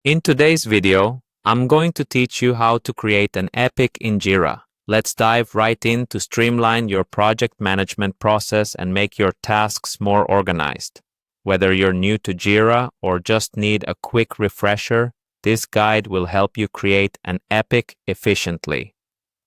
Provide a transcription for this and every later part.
In today's video, I'm going to teach you how to create an epic in Jira. Let's dive right in to streamline your project management process and make your tasks more organized. Whether you're new to Jira or just need a quick refresher, this guide will help you create an epic efficiently.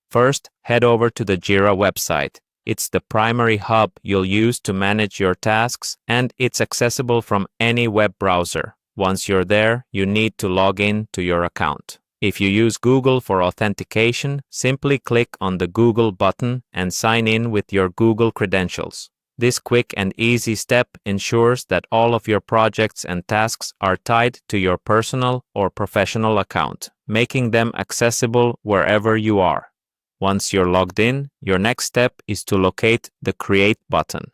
First, head over to the Jira website. It's the primary hub you'll use to manage your tasks, and it's accessible from any web browser. Once you're there, you need to log in to your account. If you use Google for authentication, simply click on the Google button and sign in with your Google credentials. This quick and easy step ensures that all of your projects and tasks are tied to your personal or professional account, making them accessible wherever you are. Once you're logged in, your next step is to locate the Create button.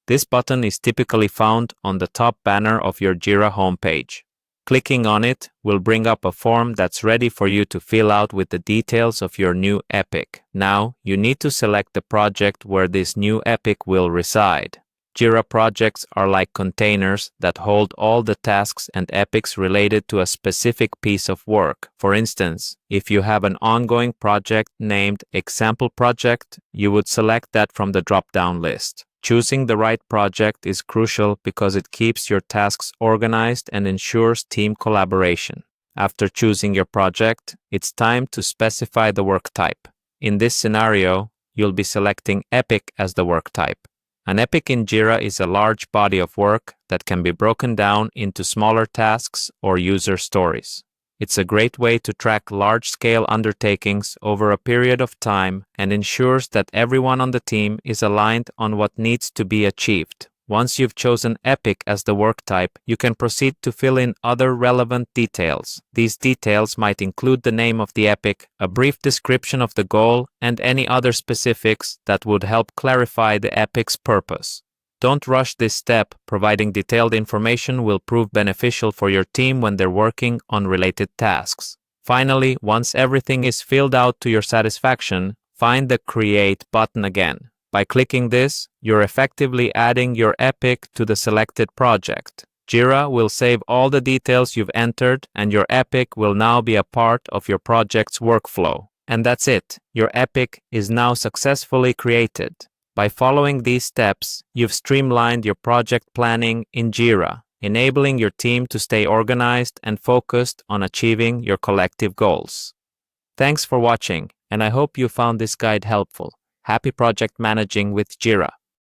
This button is typically found on the top banner of your Jira homepage. Clicking on it will bring up a form that's ready for you to fill out with the details of your new epic. Now, you need to select the project where this new epic will reside. Jira projects are like containers that hold all the tasks and epics related to a specific piece of work. For instance, if you have an ongoing project named Example Project, you would select that from the drop-down list. Choosing the right project is crucial because it keeps your tasks organized and ensures team collaboration. After choosing your project, it's time to specify the work type. In this scenario, you'll be selecting Epic as the work type. An epic in Jira is a large body of work that can be broken down into smaller tasks or user stories. It's a great way to track large-scale undertakings over a period of time and ensures that everyone on the team is aligned on what needs to be achieved. Once you've chosen Epic as the work type, you can proceed to fill in other relevant details. These details might include the name of the epic, a brief description of the goal, and any other specifics that would help clarify the epic's purpose. Don't rush this step. Providing detailed information will prove beneficial for your team when they're working on related tasks. Finally, once everything is filled out to your satisfaction, find the Create button again. By clicking this, you're effectively adding your epic to the selected project. Jira will save all the details you've entered, and your epic will now be a part of your project's workflow. And that's it. Your epic is now successfully created. By following these steps, you've streamlined your project planning in Jira, enabling your team to stay organized and focused on achieving your collective goals. Thanks for watching, and I hope you found this guide helpful. Happy project managing with Jira.